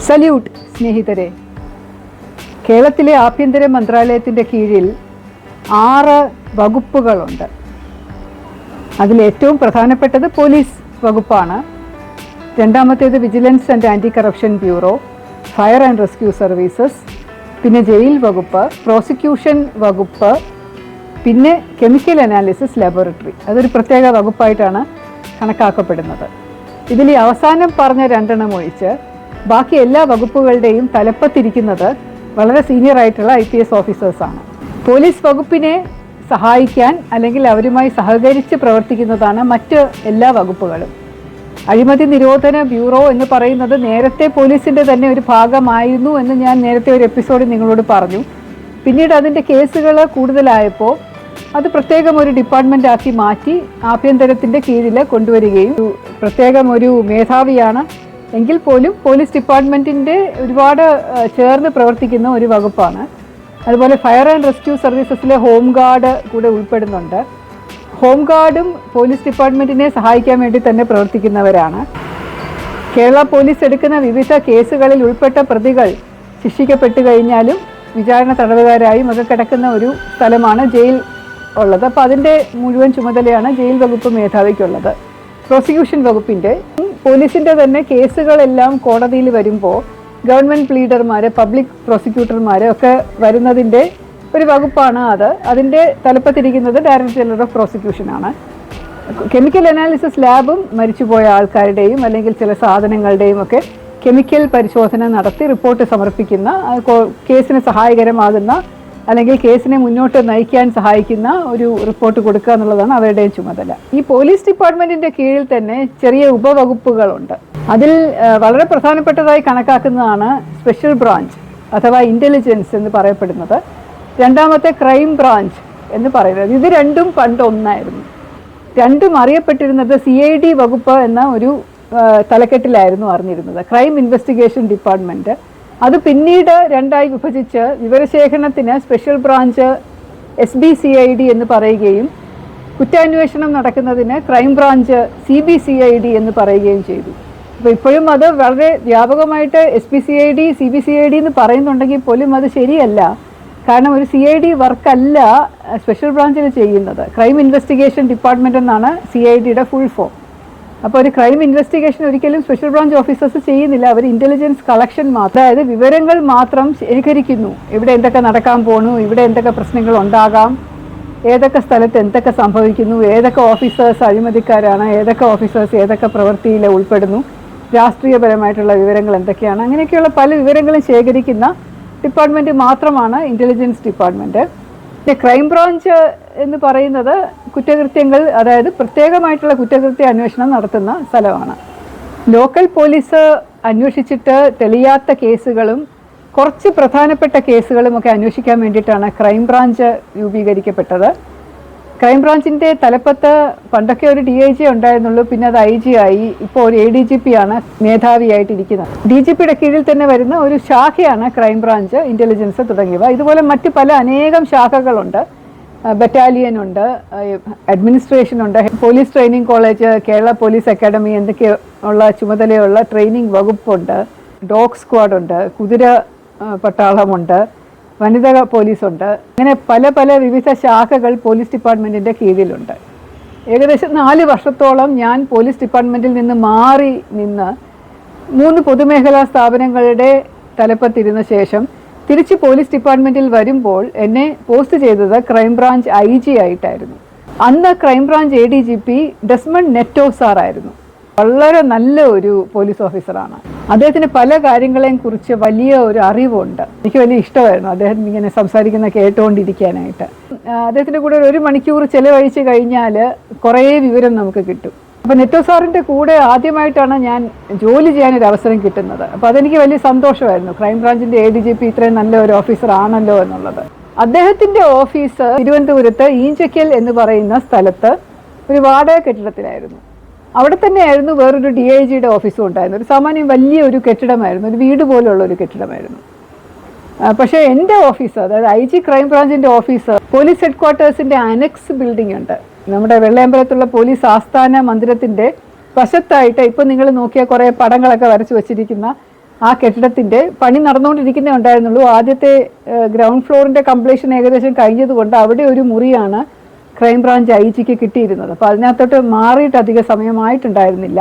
Salute സ്നേഹിതരെ. കേരളത്തിലെ ആഭ്യന്തര മന്ത്രാലയത്തിൻ്റെ കീഴിൽ 6 വകുപ്പുകളുണ്ട്. അതിലേറ്റവും പ്രധാനപ്പെട്ടത് പോലീസ് വകുപ്പാണ്. രണ്ടാമത്തേത് vigilance and anti corruption bureau, fire and rescue services, പിന്നെ ജയിൽ വകുപ്പ്, പ്രോസിക്യൂഷൻ വകുപ്പ്, പിന്നെ കെമിക്കൽ അനാലിസിസ് ലബോറട്ടറി. അതൊരു പ്രത്യേക വകുപ്പായിട്ടാണ് കണക്കാക്കപ്പെടുന്നത്. ഇതിൽ ഈ അവസാനം പറഞ്ഞ 2 ഒഴിച്ച് ബാക്കി എല്ലാ വകുപ്പുകളുടെയും തലപ്പത്തിരിക്കുന്നത് വളരെ സീനിയർ ആയിട്ടുള്ള IPS ഓഫീസേഴ്സാണ്. പോലീസ് വകുപ്പിനെ സഹായിക്കാൻ അല്ലെങ്കിൽ അവരുമായി സഹകരിച്ച് പ്രവർത്തിക്കുന്നതാണ് മറ്റ് എല്ലാ വകുപ്പുകളും. അഴിമതി നിരോധന ബ്യൂറോ എന്ന് പറയുന്നത് നേരത്തെ പോലീസിൻ്റെ തന്നെ ഒരു ഭാഗമായിരുന്നു എന്ന് ഞാൻ നേരത്തെ ഒരു എപ്പിസോഡിൽ നിങ്ങളോട് പറഞ്ഞു. പിന്നീട് അതിൻ്റെ കേസുകൾ കൂടുതലായപ്പോൾ അത് പ്രത്യേകം ഒരു ഡിപ്പാർട്ട്മെൻ്റ് ആക്കി മാറ്റി ആഭ്യന്തരത്തിൻ്റെ കീഴിൽ കൊണ്ടുവരികയും പ്രത്യേകം ഒരു മേധാവിയാണ് എങ്കിൽ പോലും പോലീസ് ഡിപ്പാർട്ട്മെൻറ്റിൻ്റെ ഒരുപാട് ചേർന്ന് പ്രവർത്തിക്കുന്ന ഒരു വകുപ്പാണ്. അതുപോലെ ഫയർ ആൻഡ് റെസ്ക്യൂ സർവീസസിലെ ഹോം ഗാർഡ് കൂടെ ഉൾപ്പെടുന്നുണ്ട്. ഹോം ഗാർഡും പോലീസ് ഡിപ്പാർട്ട്മെൻറ്റിനെ സഹായിക്കാൻ വേണ്ടി തന്നെ പ്രവർത്തിക്കുന്നവരാണ്. കേരള പോലീസ് എടുക്കുന്ന വിവിധ കേസുകളിൽ ഉൾപ്പെട്ട പ്രതികൾ ശിക്ഷിക്കപ്പെട്ടു കഴിഞ്ഞാലും വിചാരണ തടവുകാരായും ഒക്കെ കിടക്കുന്ന ഒരു സ്ഥലമാണ് ജയിൽ ഉള്ളത്. അപ്പോൾ അതിൻ്റെ മുഴുവൻ ചുമതലയാണ് ജയിൽ വകുപ്പ് മേധാവിക്കുള്ളത്. പ്രോസിക്യൂഷൻ വകുപ്പിൻ്റെ പോലീസിൻ്റെ തന്നെ കേസുകളെല്ലാം കോടതിയിൽ വരുമ്പോൾ ഗവൺമെൻറ് പ്ലീഡർമാർ, പബ്ലിക് പ്രോസിക്യൂട്ടർമാർ ഒക്കെ വരുന്നതിൻ്റെ ഒരു വകുപ്പാണ് അത്. അതിൻ്റെ തലപ്പത്തിരിക്കുന്നത് ഡയറക്ടർ ജനറൽ ഓഫ് പ്രോസിക്യൂഷനാണ്. കെമിക്കൽ അനാലിസിസ് ലാബും മരിച്ചുപോയ ആൾക്കാരുടെയും അല്ലെങ്കിൽ ചില സാധനങ്ങളുടെയും ഒക്കെ കെമിക്കൽ പരിശോധന നടത്തി റിപ്പോർട്ട് സമർപ്പിക്കുന്ന, കേസിന് സഹായകരമാകുന്ന അല്ലെങ്കിൽ കേസിനെ മുന്നോട്ട് നയിക്കാൻ സഹായിക്കുന്ന ഒരു റിപ്പോർട്ട് കൊടുക്കുക എന്നുള്ളതാണ് അവരുടെയും ചുമതല. ഈ പോലീസ് ഡിപ്പാർട്ട്മെൻറ്റിൻ്റെ കീഴിൽ തന്നെ ചെറിയ ഉപവകുപ്പുകളുണ്ട്. അതിൽ വളരെ പ്രധാനപ്പെട്ടതായി കണക്കാക്കുന്നതാണ് സ്പെഷ്യൽ ബ്രാഞ്ച് അഥവാ ഇൻ്റലിജൻസ് എന്ന് പറയപ്പെടുന്നത്. രണ്ടാമത്തെ ക്രൈം ബ്രാഞ്ച് എന്ന് പറയുന്നത്. ഇത് രണ്ടും പണ്ട് ഒന്നായിരുന്നു. രണ്ടും അറിയപ്പെട്ടിരുന്നത് CID വകുപ്പ് എന്ന ഒരു തലക്കെട്ടിലായിരുന്നു അറിഞ്ഞിരുന്നത്, ക്രൈം ഇൻവെസ്റ്റിഗേഷൻ ഡിപ്പാർട്ട്മെൻറ്റ്. അത് പിന്നീട് 2ആയി വിഭജിച്ച് വിവരശേഖരണത്തിന് സ്പെഷ്യൽ ബ്രാഞ്ച് SBCID എന്ന് പറയുകയും കുറ്റാന്വേഷണം നടക്കുന്നതിന് ക്രൈം ബ്രാഞ്ച് CBCID എന്ന് പറയുകയും ചെയ്തു. അപ്പോൾ ഇപ്പോഴും അത് വളരെ വ്യാപകമായിട്ട് SBCID CBCID എന്ന് പറയുന്നുണ്ടെങ്കിൽ പോലും അത് ശരിയല്ല. കാരണം ഒരു CID വർക്കല്ല സ്പെഷ്യൽ ബ്രാഞ്ചിൽ ചെയ്യുന്നത്. ക്രൈം ഇൻവെസ്റ്റിഗേഷൻ ഡിപ്പാർട്ട്മെൻറ്റ് എന്നാണ് CIDയുടെ ഫുൾ ഫോം. അപ്പോൾ ഒരു ക്രൈം ഇൻവെസ്റ്റിഗേഷൻ ഒരിക്കലും സ്പെഷ്യൽ ബ്രാഞ്ച് ഓഫീസേഴ്സ് ചെയ്യുന്നില്ല. അവർ ഇൻ്റലിജൻസ് കളക്ഷൻ മാത്രം, അതായത് വിവരങ്ങൾ മാത്രം ശേഖരിക്കുന്നു. ഇവിടെ എന്തൊക്കെ നടക്കാൻ പോണു, ഇവിടെ എന്തൊക്കെ പ്രശ്നങ്ങൾ ഉണ്ടാകാം, ഏതൊക്കെ സ്ഥലത്ത് എന്തൊക്കെ സംഭവിക്കുന്നു, ഏതൊക്കെ ഓഫീസേഴ്സ് അഴിമതിക്കാരാണ്, ഏതൊക്കെ ഓഫീസേഴ്സ് ഏതൊക്കെ പ്രവൃത്തിയിൽ ഉൾപ്പെടുന്നു, രാഷ്ട്രീയപരമായിട്ടുള്ള വിവരങ്ങൾ എന്തൊക്കെയാണ്, അങ്ങനെയൊക്കെയുള്ള പല വിവരങ്ങളും ശേഖരിക്കുന്ന ഡിപ്പാർട്ട്മെൻറ്റ് മാത്രമാണ് ഇൻ്റലിജൻസ് ഡിപ്പാർട്ട്മെൻറ്റ്. ക്രൈം ബ്രാഞ്ച് എന്ന് പറയുന്നത് കുറ്റകൃത്യങ്ങൾ, അതായത് പ്രത്യേകമായിട്ടുള്ള കുറ്റകൃത്യ അന്വേഷണം നടത്തുന്ന സ്ഥലമാണ്. ലോക്കൽ പോലീസ് അന്വേഷിച്ചിട്ട് തെളിയാത്ത കേസുകളും കുറച്ച് പ്രധാനപ്പെട്ട കേസുകളും ഒക്കെ അന്വേഷിക്കാൻ വേണ്ടിയിട്ടാണ് ക്രൈം ബ്രാഞ്ച് രൂപീകരിക്കപ്പെട്ടത്. ക്രൈം ബ്രാഞ്ചിൻ്റെ തലപ്പത്ത് പണ്ടൊക്കെ ഒരു DIG ഉണ്ടായിരുന്നുള്ളൂ, പിന്നെ അത് IG ആയി. ഇപ്പോൾ ഒരു ADGP ആണ് മേധാവിയായിട്ടിരിക്കുന്നത്. DGPയുടെ കീഴിൽ തന്നെ വരുന്ന ഒരു ശാഖയാണ് ക്രൈം ബ്രാഞ്ച്, ഇൻ്റലിജൻസ് തുടങ്ങിയവ. ഇതുപോലെ മറ്റ് പല അനേകം ശാഖകളുണ്ട്. ബറ്റാലിയൻ ഉണ്ട്, അഡ്മിനിസ്ട്രേഷൻ ഉണ്ട്, police training college, Kerala police academy എന്നൊക്കെ ഉള്ള ചുമതലയുള്ള ട്രെയിനിങ് വകുപ്പുണ്ട്, ഡോഗ് സ്ക്വാഡുണ്ട്, കുതിര പട്ടാളമുണ്ട്, വനിതാ പോലീസുണ്ട്. അങ്ങനെ പല പല വിവിധ ശാഖകൾ പോലീസ് ഡിപ്പാർട്ട്മെൻറ്റിൻ്റെ കീഴിലുണ്ട്. ഏകദേശം 4 വർഷത്തോളം ഞാൻ പോലീസ് ഡിപ്പാർട്ട്മെൻറ്റിൽ നിന്ന് മാറി നിന്ന് 3 പൊതുമേഖലാ സ്ഥാപനങ്ങളുടെ തലപ്പത്തിരുന്ന ശേഷം തിരിച്ച് പോലീസ് ഡിപ്പാർട്ട്മെൻറ്റിൽ വരുമ്പോൾ എന്നെ പോസ്റ്റ് ചെയ്തത് ക്രൈം ബ്രാഞ്ച് IG ആയിട്ടായിരുന്നു. അന്ന് ക്രൈം ബ്രാഞ്ച് ADGP ഡെസ്മണ്ട് നെറ്റോ സാറായിരുന്നു. വളരെ നല്ല ഒരു പോലീസ് ഓഫീസറാണ്. അദ്ദേഹത്തിന് പല കാര്യങ്ങളെയും കുറിച്ച് വലിയ ഒരു അറിവുണ്ട്. എനിക്ക് വലിയ ഇഷ്ടമായിരുന്നു അദ്ദേഹം ഇങ്ങനെ സംസാരിക്കുന്ന കേട്ടുകൊണ്ടിരിക്കാനായിട്ട്. അദ്ദേഹത്തിൻ്റെ കൂടെ 1 മണിക്കൂർ ചിലവഴിച്ച് കഴിഞ്ഞാൽ കുറേ വിവരം നമുക്ക് കിട്ടും. അപ്പോൾ നെറ്റോ സാറിൻ്റെ കൂടെ ആദ്യമായിട്ടാണ് ഞാൻ ജോലി ചെയ്യാനൊരു അവസരം കിട്ടുന്നത്. അപ്പോൾ അതെനിക്ക് വലിയ സന്തോഷമായിരുന്നു. ക്രൈം ബ്രാഞ്ചിൻ്റെ ADGP ഇത്രയും നല്ല ഒരു ഓഫീസർ ആണല്ലോ എന്നുള്ളത്. അദ്ദേഹത്തിൻ്റെ ഓഫീസ് തിരുവനന്തപുരത്ത് ഈഞ്ചക്കൽ എന്ന് പറയുന്ന സ്ഥലത്ത് ഒരു വാടക കെട്ടിടത്തിലായിരുന്നു. അവിടെ തന്നെയായിരുന്നു വേറൊരു DIGയുടെ ഓഫീസും ഉണ്ടായിരുന്നു. ഒരു സാമാന്യം വലിയ ഒരു കെട്ടിടമായിരുന്നു, ഒരു വീട് പോലുള്ള ഒരു കെട്ടിടമായിരുന്നു. പക്ഷേ എൻ്റെ ഓഫീസ്, അതായത് IG ക്രൈം ബ്രാഞ്ചിൻ്റെ ഓഫീസ് പോലീസ് ഹെഡ് ക്വാർട്ടേഴ്സിൻ്റെ അനക്സ് ബിൽഡിംഗ് ഉണ്ട്. നമ്മുടെ വെള്ളയമ്പലത്തുള്ള പോലീസ് ആസ്ഥാന മന്ദിരത്തിൻ്റെ വശത്തായിട്ട് ഇപ്പോൾ നിങ്ങൾ നോക്കിയാൽ കുറേ പടങ്ങളൊക്കെ വരച്ച് വെച്ചിരിക്കുന്ന ആ കെട്ടിടത്തിൻ്റെ പണി നടന്നുകൊണ്ടിരിക്കുന്നേ ഉണ്ടായിരുന്നുള്ളൂ. ആദ്യത്തെ ഗ്രൗണ്ട് ഫ്ലോറിൻ്റെ കംപ്ലീഷൻ ഏകദേശം കഴിഞ്ഞതുകൊണ്ട് അവിടെ ഒരു മുറിയാണ് ക്രൈംബ്രാഞ്ച് IG കിട്ടിയിരുന്നത്. അപ്പോൾ അതിനകത്തോട്ട് മാറിയിട്ട് അധിക സമയമായിട്ടുണ്ടായിരുന്നില്ല.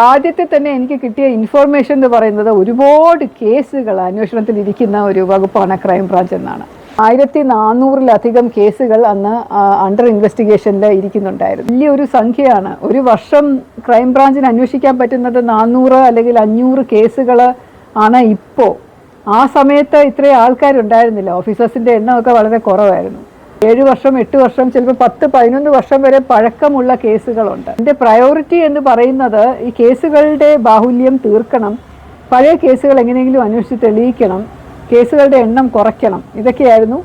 ആദ്യത്തെ തന്നെ എനിക്ക് കിട്ടിയ ഇൻഫോർമേഷൻ എന്ന് പറയുന്നത് ഒരുപാട് കേസുകൾ അന്വേഷണത്തിൽ ഇരിക്കുന്ന ഒരു വകുപ്പാണ് ക്രൈംബ്രാഞ്ച് എന്നാണ്. 1400-ലധികം കേസുകൾ അന്ന് അണ്ടർ ഇൻവെസ്റ്റിഗേഷനിൽ ഇരിക്കുന്നുണ്ടായിരുന്നു. വലിയൊരു സംഖ്യയാണ്. ഒരു വർഷം ക്രൈംബ്രാഞ്ചിന് അന്വേഷിക്കാൻ പറ്റുന്നത് 400 അല്ലെങ്കിൽ 500 കേസുകൾ ആണ് ഇപ്പോൾ. ആ സമയത്ത് ഇത്രയും ആൾക്കാരുണ്ടായിരുന്നില്ല. ഓഫീസേഴ്സിൻ്റെ എണ്ണമൊക്കെ വളരെ കുറവായിരുന്നു. 7 വർഷം 8 വർഷം ചിലപ്പോൾ 10-11 വർഷം വരെ പഴക്കമുള്ള കേസുകളുണ്ട്. എൻ്റെ പ്രയോറിറ്റി എന്ന് പറയുന്നത് ഈ കേസുകളുടെ ബാഹുല്യം തീർക്കണം, പഴയ കേസുകൾ എങ്ങനെയെങ്കിലും അന്വേഷിച്ച് തെളിയിക്കണം, കേസുകളുടെ എണ്ണം കുറയ്ക്കണം. ഇതൊക്കെയായിരുന്നു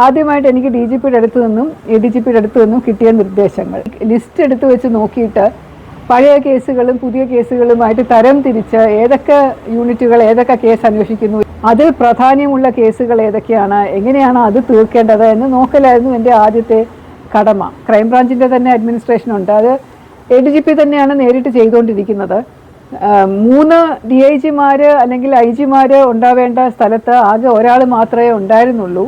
ആദ്യമായിട്ട് എനിക്ക് DGPയുടെ അടുത്ത് നിന്നും ADGPയുടെ അടുത്ത് നിന്നും കിട്ടിയ നിർദ്ദേശങ്ങൾ. ലിസ്റ്റ് എടുത്ത് വെച്ച് നോക്കിയിട്ട് പഴയ കേസുകളും പുതിയ കേസുകളുമായിട്ട് തരം തിരിച്ച് ഏതൊക്കെ യൂണിറ്റുകൾ ഏതൊക്കെ കേസ് അന്വേഷിക്കുന്നു, അതിൽ പ്രാധാന്യമുള്ള കേസുകൾ ഏതൊക്കെയാണ്, എങ്ങനെയാണ് അത് തീർക്കേണ്ടത് എന്ന് നോക്കലായിരുന്നു എൻ്റെ ആദ്യത്തെ കടമ. ക്രൈംബ്രാഞ്ചിൻ്റെ തന്നെ അഡ്മിനിസ്ട്രേഷനുണ്ട്, അത് ADGP തന്നെയാണ് നേരിട്ട് ചെയ്തുകൊണ്ടിരിക്കുന്നത്. 3 DIGമാർ അല്ലെങ്കിൽ IG ഉണ്ടാവേണ്ട സ്ഥലത്ത് ആകെ ഒരാൾ മാത്രമേ ഉണ്ടായിരുന്നുള്ളൂ,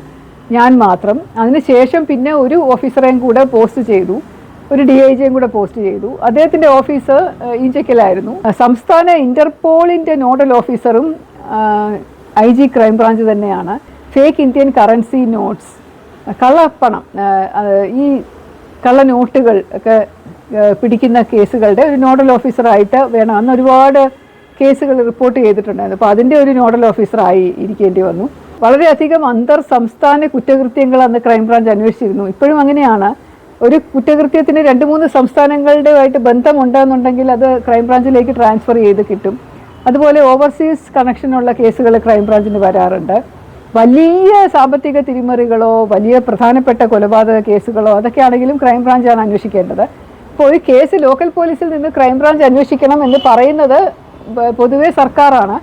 ഞാൻ മാത്രം. അതിനുശേഷം പിന്നെ ഒരു ഓഫീസറേയും കൂടെ പോസ്റ്റ് ചെയ്തു, ഒരു DIGയും കൂടെ പോസ്റ്റ് ചെയ്തു. അദ്ദേഹത്തിൻ്റെ ഓഫീസ് ഈഞ്ചക്കലായിരുന്നു. സംസ്ഥാന ഇൻ്റർപോളിൻ്റെ നോഡൽ ഓഫീസറും IG ക്രൈംബ്രാഞ്ച് തന്നെയാണ്. ഫേക്ക് ഇന്ത്യൻ കറൻസി നോട്ട്സ്, കള്ളപ്പണം, ഈ കള്ള നോട്ടുകൾ ഒക്കെ പിടിക്കുന്ന കേസുകളുടെ ഒരു നോഡൽ ഓഫീസറായിട്ട് വേണം. അന്ന് ഒരുപാട് കേസുകൾ റിപ്പോർട്ട് ചെയ്തിട്ടുണ്ടായിരുന്നു. അപ്പോൾ അതിൻ്റെ ഒരു നോഡൽ ഓഫീസറായി ഇരിക്കേണ്ടി വന്നു. വളരെയധികം അന്തർ സംസ്ഥാന കുറ്റകൃത്യങ്ങൾ അന്ന് ക്രൈംബ്രാഞ്ച് അന്വേഷിച്ചിരുന്നു. ഇപ്പോഴും അങ്ങനെയാണ്. ഒരു കുറ്റകൃത്യത്തിന് 2-3 സംസ്ഥാനങ്ങളുടെയായിട്ട് ബന്ധമുണ്ടെന്നുണ്ടെങ്കിൽ അത് ക്രൈംബ്രാഞ്ചിലേക്ക് ട്രാൻസ്ഫർ ചെയ്ത് കിട്ടും. അതുപോലെ ഓവർസീസ് കണക്ഷനുള്ള കേസുകൾ ക്രൈംബ്രാഞ്ചിന് വരാറുണ്ട്. വലിയ സാമ്പത്തിക തിരിമറികളോ വലിയ പ്രധാനപ്പെട്ട കൊലപാതക കേസുകളോ അതൊക്കെ ആണെങ്കിലും ക്രൈംബ്രാഞ്ചാണ് അന്വേഷിക്കേണ്ടത്. ഇപ്പോൾ ഒരു കേസ് ലോക്കൽ പോലീസിൽ നിന്ന് ക്രൈംബ്രാഞ്ച് അന്വേഷിക്കണം എന്ന് പറയുന്നത് പൊതുവെ സർക്കാരാണ്.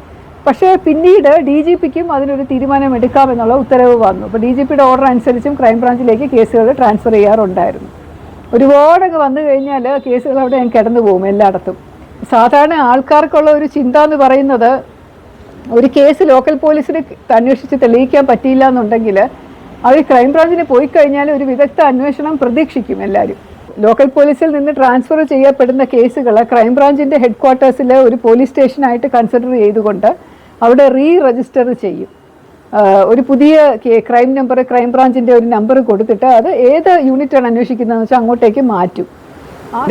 പക്ഷേ പിന്നീട് DGPക്കും അതിനൊരു തീരുമാനം എടുക്കാമെന്നുള്ള ഉത്തരവ് വന്നു. അപ്പോൾ DGPയുടെ ഓർഡർ അനുസരിച്ചും ക്രൈംബ്രാഞ്ചിലേക്ക് കേസുകൾ ട്രാൻസ്ഫർ ചെയ്യാറുണ്ടായിരുന്നു. ഒരുപാടൊക്കെ വന്നു കഴിഞ്ഞാൽ കേസുകൾ അവിടെ ഞാൻ കിടന്നു പോകും എല്ലായിടത്തും. സാധാരണ ആൾക്കാർക്കുള്ള ഒരു ചിന്ത എന്ന് പറയുന്നത്, ഒരു കേസ് ലോക്കൽ പോലീസിന് അന്വേഷിച്ച് തെളിയിക്കാൻ പറ്റിയില്ല എന്നുണ്ടെങ്കിൽ അവർ ക്രൈംബ്രാഞ്ചിന് പോയി കഴിഞ്ഞാൽ ഒരു വിദഗ്ധ അന്വേഷണം പ്രതീക്ഷിക്കും എല്ലാവരും. ലോക്കൽ പോലീസിൽ നിന്ന് ട്രാൻസ്ഫർ ചെയ്യപ്പെടുന്ന കേസുകൾ ക്രൈംബ്രാഞ്ചിൻ്റെ ഹെഡ്ക്വാർട്ടേഴ്സിൽ ഒരു പോലീസ് സ്റ്റേഷനായിട്ട് കൺസിഡർ ചെയ്തുകൊണ്ട് അവിടെ രജിസ്റ്റർ ചെയ്യും. ഒരു പുതിയ ക്രൈം നമ്പർ, ക്രൈംബ്രാഞ്ചിൻ്റെ ഒരു നമ്പർ കൊടുത്തിട്ട് അത് ഏത് യൂണിറ്റാണ് അന്വേഷിക്കുന്നതെന്ന് വെച്ചാൽ അങ്ങോട്ടേക്ക് മാറ്റും.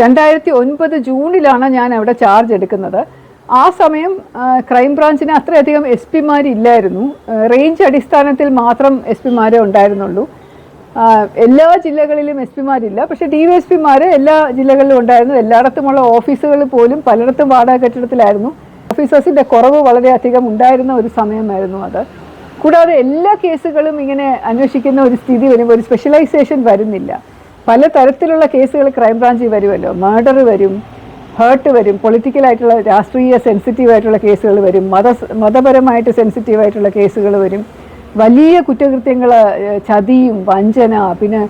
2009 ജൂണിലാണ് ഞാൻ അവിടെ ചാർജ് എടുക്കുന്നത്. ആ സമയം ക്രൈംബ്രാഞ്ചിന് അത്രയധികം SP-മാരില്ലായിരുന്നു. റേഞ്ച് അടിസ്ഥാനത്തിൽ മാത്രം SP-മാർ ഉണ്ടായിരുന്നുള്ളൂ. എല്ലാ ജില്ലകളിലും SP-മാരില്ല, പക്ഷേ DYSP-മാർ എല്ലാ ജില്ലകളിലും ഉണ്ടായിരുന്നു. എല്ലായിടത്തുമുള്ള ഓഫീസുകൾ പോലും പലയിടത്തും വാടക കെട്ടിടത്തിലായിരുന്നു. ഓഫീസേഴ്സിൻ്റെ കുറവ് വളരെയധികം ഉണ്ടായിരുന്ന ഒരു സമയമായിരുന്നു അത്. കൂടാതെ എല്ലാ കേസുകളും ഇങ്ങനെ അന്വേഷിക്കുന്ന ഒരു സ്ഥിതി വരുമ്പോൾ ഒരു സ്പെഷ്യലൈസേഷൻ വരുന്നില്ല. പല തരത്തിലുള്ള കേസുകൾ ക്രൈംബ്രാഞ്ചിൽ വരുമല്ലോ. മർഡർ വരും, ഹേർട്ട് വരും, പൊളിറ്റിക്കലായിട്ടുള്ള രാഷ്ട്രീയ സെൻസിറ്റീവായിട്ടുള്ള കേസുകൾ വരും, മതപരമായിട്ട് സെൻസിറ്റീവായിട്ടുള്ള കേസുകൾ വരും, വലിയ കുറ്റകൃത്യങ്ങൾ, ചതിയും വഞ്ചന, പിന്നെ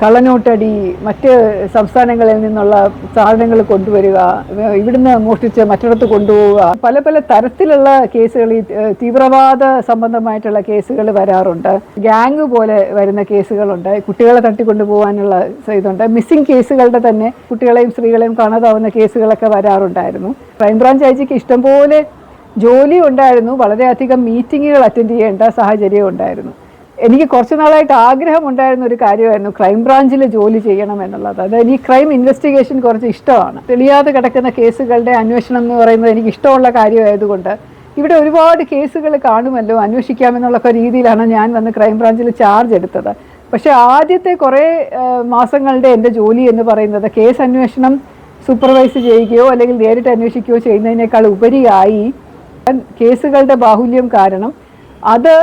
കള്ളനോട്ടടി, മറ്റ് സംസ്ഥാനങ്ങളിൽ നിന്നുള്ള സാധനങ്ങൾ കൊണ്ടുവരിക, ഇവിടുന്ന് മോഷ്ടിച്ച് മറ്റിടത്ത് കൊണ്ടുപോവുക, പല പല തരത്തിലുള്ള കേസുകൾ, ഈ തീവ്രവാദ സംബന്ധമായിട്ടുള്ള കേസുകൾ വരാറുണ്ട്. ഗ്യാങ് പോലെ വരുന്ന കേസുകളുണ്ട്. കുട്ടികളെ തട്ടിക്കൊണ്ടുപോകാനുള്ള ഇതുണ്ട്. മിസ്സിംഗ് കേസുകളുടെ തന്നെ കുട്ടികളെയും സ്ത്രീകളെയും കാണാതാവുന്ന കേസുകളൊക്കെ വരാറുണ്ടായിരുന്നു. ക്രൈംബ്രാഞ്ച് IG ഇഷ്ടംപോലെ ജോലി ഉണ്ടായിരുന്നു. വളരെയധികം മീറ്റിങ്ങുകൾ അറ്റൻഡ് ചെയ്യേണ്ട സാഹചര്യം ഉണ്ടായിരുന്നു. എനിക്ക് കുറച്ച് നാളായിട്ട് ആഗ്രഹമുണ്ടായിരുന്ന ഒരു കാര്യമായിരുന്നു ക്രൈംബ്രാഞ്ചിൽ ജോലി ചെയ്യണം എന്നുള്ളത്. അതായത് ഈ ക്രൈം ഇൻവെസ്റ്റിഗേഷൻ കുറച്ച് ഇഷ്ടമാണ്. തെളിയാതെ കിടക്കുന്ന കേസുകളുടെ അന്വേഷണം എന്ന് പറയുന്നത് എനിക്ക് ഇഷ്ടമുള്ള കാര്യമായതുകൊണ്ട് ഇവിടെ ഒരുപാട് കേസുകൾ കാണുമല്ലോ, അന്വേഷിക്കാമെന്നുള്ള രീതിയിലാണ് ഞാൻ വന്ന് ക്രൈംബ്രാഞ്ചിൽ ചാർജ് എടുത്തത്. പക്ഷേ ആദ്യത്തെ കുറേ മാസങ്ങളുടെ എൻ്റെ ജോലി എന്ന് പറയുന്നത് കേസ് അന്വേഷണം സൂപ്പർവൈസ് ചെയ്യുകയോ അല്ലെങ്കിൽ നേരിട്ട് അന്വേഷിക്കുകയോ ചെയ്യുന്നതിനേക്കാൾ ഉപരിയായി കേസുകളുടെ ബാഹുല്യം കാരണം അത്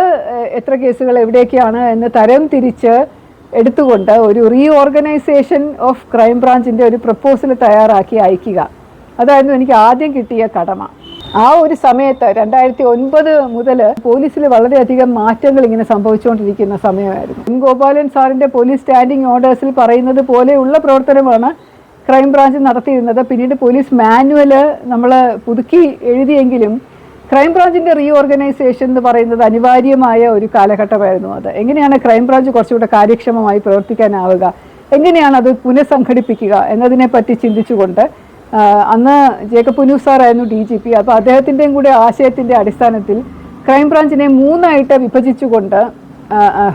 എത്ര കേസുകൾ എവിടെയൊക്കെയാണ് എന്ന് തരം തിരിച്ച് എടുത്തുകൊണ്ട് ഒരു റീഓർഗനൈസേഷൻ ഓഫ് ക്രൈംബ്രാഞ്ചിൻ്റെ ഒരു പ്രപ്പോസൽ തയ്യാറാക്കി അയക്കുക. അതായിരുന്നു എനിക്ക് ആദ്യം കിട്ടിയ കടമ. ആ ഒരു സമയത്ത് 2009 മുതൽ പോലീസിൽ വളരെയധികം മാറ്റങ്ങൾ ഇങ്ങനെ സംഭവിച്ചുകൊണ്ടിരിക്കുന്ന സമയമായിരുന്നു. എൻ ഗോപാലൻ സാറിൻ്റെ പോലീസ് സ്റ്റാൻഡിംഗ് ഓർഡേഴ്സിൽ പറയുന്നത് പോലെയുള്ള പ്രവർത്തനമാണ് ക്രൈംബ്രാഞ്ച് നടത്തിയിരുന്നത്. പിന്നീട് പോലീസ് മാനുവൽ നമ്മൾ പുതുക്കി എഴുതിയെങ്കിലും ക്രൈംബ്രാഞ്ചിൻ്റെ റീഓർഗനൈസേഷൻ എന്ന് പറയുന്നത് അനിവാര്യമായ ഒരു കാലഘട്ടമായിരുന്നു അത്. എങ്ങനെയാണ് ക്രൈംബ്രാഞ്ച് കുറച്ചുകൂടെ കാര്യക്ഷമമായി പ്രവർത്തിക്കാനാവുക, എങ്ങനെയാണ് അത് പുനഃസംഘടിപ്പിക്കുക എന്നതിനെപ്പറ്റി ചിന്തിച്ചുകൊണ്ട് അന്ന് ജേക്കബ് പുനൂസ് സാറായിരുന്നു DGP. അപ്പോൾ അദ്ദേഹത്തിൻ്റെയും കൂടെ ആശയത്തിൻ്റെ അടിസ്ഥാനത്തിൽ ക്രൈംബ്രാഞ്ചിനെ 3ആയിട്ട് വിഭജിച്ചുകൊണ്ട്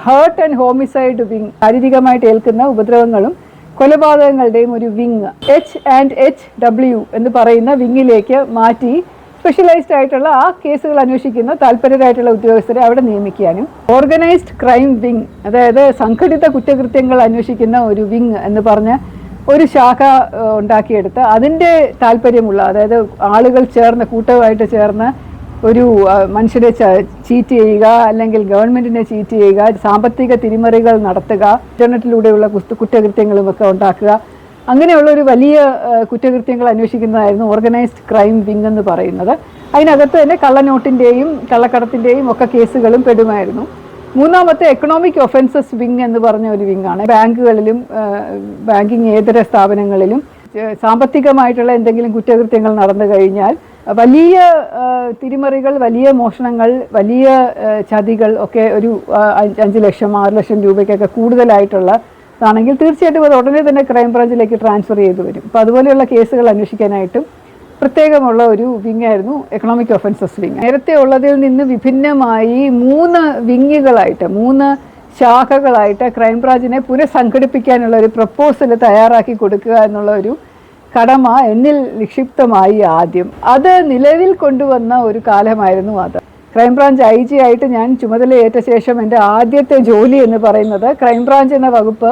ഹേർട്ട് ആൻഡ് ഹോമിസൈഡ് വിങ്, ശാരീരികമായിട്ട് ഏൽക്കുന്ന ഉപദ്രവങ്ങളും കൊലപാതകങ്ങളുടെയും ഒരു വിങ് H&HW എന്ന് പറയുന്ന വിങ്ങിലേക്ക് മാറ്റി സ്പെഷ്യലൈസ്ഡ് ആയിട്ടുള്ള ആ കേസുകൾ അന്വേഷിക്കുന്ന താല്പര്യരായിട്ടുള്ള ഉദ്യോഗസ്ഥരെ അവിടെ നിയമിക്കാനും, ഓർഗനൈസ്ഡ് ക്രൈം വിങ്, അതായത് സംഘടിത കുറ്റകൃത്യങ്ങൾ അന്വേഷിക്കുന്ന ഒരു വിങ് എന്ന് പറഞ്ഞ ഒരു ശാഖ ഉണ്ടാക്കിയെടുത്ത് അതിൻ്റെ താല്പര്യമുള്ള, അതായത് ആളുകൾ ചേർന്ന് കൂട്ടമായിട്ട് ചേർന്ന് ഒരു മനുഷ്യരെ ചീറ്റ് ചെയ്യുക, അല്ലെങ്കിൽ ഗവൺമെൻറ്റിനെ ചീറ്റ് ചെയ്യുക, സാമ്പത്തിക തിരിമറികൾ നടത്തുക, ഇൻ്റർനെറ്റിലൂടെയുള്ള കുറ്റകൃത്യങ്ങളുമൊക്കെ ഉണ്ടാക്കുക, അങ്ങനെയുള്ള ഒരു വലിയ കുറ്റകൃത്യങ്ങൾ അന്വേഷിക്കുന്നതായിരുന്നു ഓർഗനൈസ്ഡ് ക്രൈം വിങ് എന്ന് പറയുന്നത്. അതിനകത്ത് തന്നെ കള്ളനോട്ടിൻ്റെയും കള്ളക്കടത്തിൻ്റെയും ഒക്കെ കേസുകളും പെടുമായിരുന്നു. മൂന്നാമത്തെ എക്കണോമിക് ഒഫൻസസ് വിങ് എന്ന് പറഞ്ഞ ഒരു വിങ്ങാണ്. ബാങ്കുകളിലും ബാങ്കിങ് ഏതര സ്ഥാപനങ്ങളിലും സാമ്പത്തികമായിട്ടുള്ള എന്തെങ്കിലും കുറ്റകൃത്യങ്ങൾ നടന്നു കഴിഞ്ഞാൽ വലിയ തിരിമറികൾ, വലിയ മോഷണങ്ങൾ, വലിയ ചതികൾ ഒക്കെ ഒരു 5 ലക്ഷം 6 ലക്ഷം രൂപയ്ക്കൊക്കെ കൂടുതലായിട്ടുള്ളതാണെങ്കിൽ തീർച്ചയായിട്ടും അത് ഉടനെ തന്നെ ക്രൈംബ്രാഞ്ചിലേക്ക് ട്രാൻസ്ഫർ ചെയ്തു വരും. അപ്പോൾ അതുപോലെയുള്ള കേസുകൾ അന്വേഷിക്കാനായിട്ടും പ്രത്യേകമുള്ള ഒരു വിങ്ങായിരുന്നു എക്കണോമിക് ഒഫൻസസ് വിങ്. നേരത്തെ ഉള്ളതിൽ നിന്ന് വിഭിന്നമായി 3 വിങ്ങുകളായിട്ട്, 3 ശാഖകളായിട്ട് ക്രൈംബ്രാഞ്ചിനെ പുനഃസംഘടിപ്പിക്കാനുള്ള ഒരു പ്രപ്പോസൽ തയ്യാറാക്കി കൊടുക്കുക എന്നുള്ള ഒരു കടമ എന്നിൽ നിക്ഷിപ്തമായി ആദ്യം. അത് നിലവിൽ കൊണ്ടുവന്ന ഒരു കാലമായിരുന്നു അത്. ക്രൈംബ്രാഞ്ച് IG ആയിട്ട് ഞാൻ ചുമതലയേറ്റ ശേഷം എൻ്റെ ആദ്യത്തെ ജോലി എന്ന് പറയുന്നത് ക്രൈംബ്രാഞ്ച് എന്ന വകുപ്പ്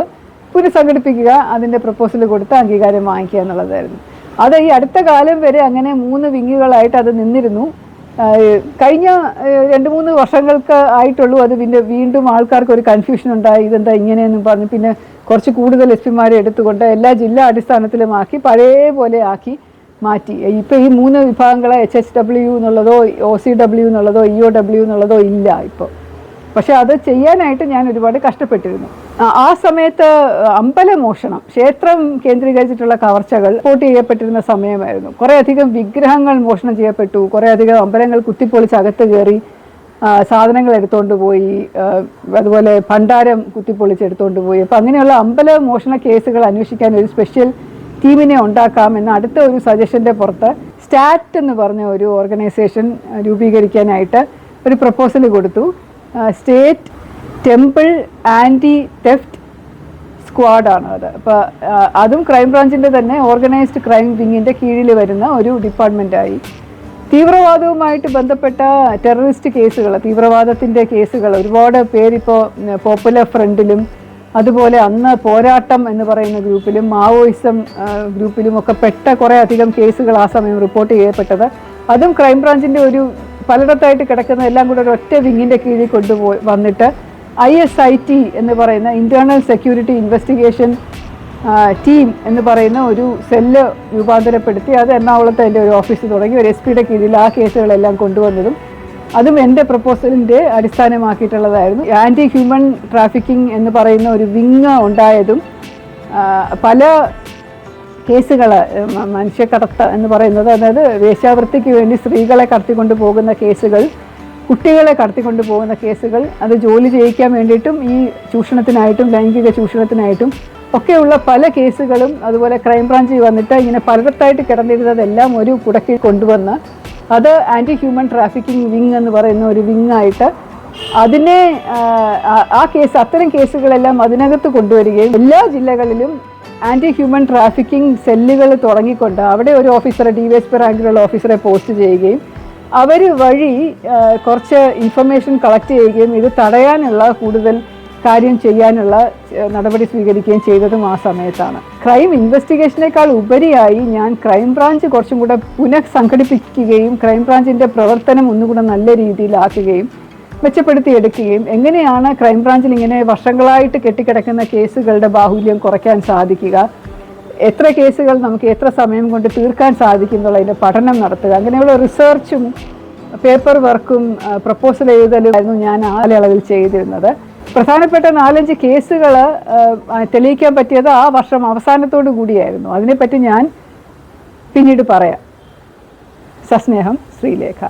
പുനഃസംഘടിപ്പിക്കുക, അതിൻ്റെ പ്രപ്പോസൽ കൊടുത്ത് അംഗീകാരം വാങ്ങിക്കുക എന്നുള്ളതായിരുന്നു. അത് ഈ അടുത്ത കാലം വരെ അങ്ങനെ 3 വിങ്ങുകളായിട്ട് അത് നിന്നിരുന്നു. കഴിഞ്ഞ 2-3 വർഷങ്ങൾക്ക് ആയിട്ടുള്ളൂ അത് പിന്നെ വീണ്ടും ആൾക്കാർക്ക് ഒരു കൺഫ്യൂഷൻ ഉണ്ടായി, ഇതെന്താ ഇങ്ങനെയെന്നും പറഞ്ഞ് പിന്നെ കുറച്ച് കൂടുതൽ SP-മാരെ എടുത്തുകൊണ്ട് എല്ലാ ജില്ലാ അടിസ്ഥാനത്തിലുമാക്കി പഴയ പോലെ ആക്കി മാറ്റി. ഇപ്പോൾ ഈ 3 വിഭാഗങ്ങളെ HHW എന്നുള്ളതോ OCW എന്നുള്ളതോ EOW എന്നുള്ളതോ ഇല്ല ഇപ്പോൾ. പക്ഷെ അത് ചെയ്യാനായിട്ട് ഞാൻ ഒരുപാട് കഷ്ടപ്പെട്ടിരുന്നു. ആ സമയത്ത് അമ്പലമോഷണം, ക്ഷേത്രം കേന്ദ്രീകരിച്ചിട്ടുള്ള കവർച്ചകൾ റിപ്പോർട്ട് ചെയ്യപ്പെട്ടിരുന്ന സമയമായിരുന്നു. കുറേയധികം വിഗ്രഹങ്ങൾ മോഷണം ചെയ്യപ്പെട്ടു, കുറേയധികം അമ്പലങ്ങൾ കുത്തിപ്പൊളിച്ച് അകത്ത് കയറി സാധനങ്ങൾ എടുത്തുകൊണ്ട് പോയി, അതുപോലെ ഭണ്ഡാരം കുത്തിപ്പൊളിച്ചെടുത്തുകൊണ്ട് പോയി. അപ്പോൾ അങ്ങനെയുള്ള അമ്പല മോഷണ കേസുകൾ അന്വേഷിക്കാൻ ഒരു സ്പെഷ്യൽ ടീമിനെ ഉണ്ടാക്കാമെന്ന് അടുത്ത ഒരു സജഷൻ്റെ പുറത്ത് സ്റ്റാറ്റ് എന്ന് പറഞ്ഞ ഒരു ഓർഗനൈസേഷൻ രൂപീകരിക്കാനായിട്ട് ഒരു പ്രപ്പോസൽ കൊടുത്തു. സ്റ്റേറ്റ് ടെമ്പിൾ ആൻറ്റി തെഫ്റ്റ് സ്ക്വാഡാണ് അത്. അപ്പോൾ അതും ക്രൈംബ്രാഞ്ചിൻ്റെ തന്നെ ഓർഗനൈസ്ഡ് ക്രൈം വിങ്ങിൻ്റെ കീഴിൽ വരുന്ന ഒരു ഡിപ്പാർട്ട്മെൻറ്റായി. തീവ്രവാദവുമായിട്ട് ബന്ധപ്പെട്ട ടെററിസ്റ്റ് കേസുകൾ, തീവ്രവാദത്തിൻ്റെ കേസുകൾ ഒരുപാട് പേരിപ്പോൾ പോപ്പുലർ ഫ്രണ്ടിലും അതുപോലെ അന്ന് പോരാട്ടം എന്ന് പറയുന്ന ഗ്രൂപ്പിലും മാവോയിസം ഗ്രൂപ്പിലും ഒക്കെ പെട്ട കുറേ അധികം കേസുകൾ ആ സമയം റിപ്പോർട്ട് ചെയ്യപ്പെട്ടത് അതും ക്രൈംബ്രാഞ്ചിൻ്റെ ഒരു പലയിടത്തായിട്ട് കിടക്കുന്ന എല്ലാം കൂടെ ഒരു ഒറ്റ വിങ്ങിൻ്റെ കീഴിൽ കൊണ്ടുപോയി വന്നിട്ട് ISIT എന്ന് പറയുന്ന ഇൻറ്റേർണൽ സെക്യൂരിറ്റി ഇൻവെസ്റ്റിഗേഷൻ ടീം എന്ന് പറയുന്ന ഒരു സെല്ല് രൂപാന്തരപ്പെടുത്തി അത് എറണാകുളത്ത് അതിൻ്റെ ഒരു ഓഫീസ് തുടങ്ങി ഒരു SP-യുടെ കീഴിൽ ആ കേസുകളെല്ലാം കൊണ്ടുവന്നതും അതും എൻ്റെ പ്രപ്പോസലിൻ്റെ അടിസ്ഥാനമാക്കിയിട്ടുള്ളതായിരുന്നു. ആൻറ്റി ഹ്യൂമൻ ട്രാഫിക്കിംഗ് എന്ന് പറയുന്ന ഒരു വിങ് ഉണ്ടായതും പല കേസുകൾ, മനുഷ്യക്കടത്ത് എന്ന് പറയുന്നത്, അതായത് വേശ്യാവൃത്തിക്ക് വേണ്ടി സ്ത്രീകളെ കടത്തിക്കൊണ്ട് പോകുന്ന കേസുകൾ, കുട്ടികളെ കടത്തിക്കൊണ്ട് പോകുന്ന കേസുകൾ, അത് ജോലി ചെയ്യിക്കാൻ വേണ്ടിയിട്ടും ഈ ചൂഷണത്തിനായിട്ടും ലൈംഗിക ചൂഷണത്തിനായിട്ടും ഒക്കെയുള്ള പല കേസുകളും അതുപോലെ ക്രൈംബ്രാഞ്ചിൽ വന്നിട്ട് ഇങ്ങനെ പലയിടത്തായിട്ട് കിടന്നിരുന്നതെല്ലാം ഒരു കുടക്കിൽ കൊണ്ടുവന്ന് അത് ആൻറ്റി ഹ്യൂമൻ ട്രാഫിക്കിംഗ് വിങ് എന്ന് പറയുന്ന ഒരു വിങ്ങായിട്ട് അതിനെ അത്തരം കേസുകളെല്ലാം അതിനകത്ത് കൊണ്ടുവരികയും എല്ലാ ജില്ലകളിലും ആൻറ്റി ഹ്യൂമൻ ട്രാഫിക്കിംഗ് സെല്ലുകൾ തുടങ്ങിക്കൊണ്ട് അവിടെ ഒരു ഓഫീസറെ, DYSP റാങ്കിലുള്ള ഓഫീസറെ പോസ്റ്റ് ചെയ്യുകയും അവർ വഴി കുറച്ച് ഇൻഫർമേഷൻ കളക്ട് ചെയ്യുകയും ഇത് തടയാനുള്ള കൂടുതൽ കാര്യം ചെയ്യാനുള്ള നടപടി സ്വീകരിക്കുകയും ചെയ്തതും ആ സമയത്താണ്. ക്രൈം ഇൻവെസ്റ്റിഗേഷനേക്കാൾ ഉപരിയായി ഞാൻ ക്രൈംബ്രാഞ്ച് കുറച്ചും കൂടെ പുനഃസംഘടിപ്പിക്കുകയും ക്രൈംബ്രാഞ്ചിൻ്റെ പ്രവർത്തനം ഒന്നുകൂടെ നല്ല രീതിയിലാക്കുകയും മെച്ചപ്പെടുത്തിയെടുക്കുകയും എങ്ങനെയാണ് ക്രൈംബ്രാഞ്ചിൽ ഇങ്ങനെ വർഷങ്ങളായിട്ട് കെട്ടിക്കിടക്കുന്ന കേസുകളുടെ ബാഹുല്യം കുറയ്ക്കാൻ സാധിക്കുക, എത്ര കേസുകൾ നമുക്ക് എത്ര സമയം കൊണ്ട് തീർക്കാൻ സാധിക്കും എന്നുള്ളതിൻ്റെ പഠനം നടത്തുക, അങ്ങനെയുള്ള റിസർച്ചും പേപ്പർ വർക്കും പ്രപ്പോസൽ എഴുതലുമായിരുന്നു ഞാൻ ആ കാലയളവിൽ ചെയ്തിരുന്നത്. പ്രധാനപ്പെട്ട 4-5 കേസുകൾ തെളിയിക്കാൻ പറ്റിയത് ആ വർഷം അവസാനത്തോടു കൂടിയായിരുന്നു. അതിനെപ്പറ്റി ഞാൻ പിന്നീട് പറയാം. സസ്നേഹം, ശ്രീലേഖ.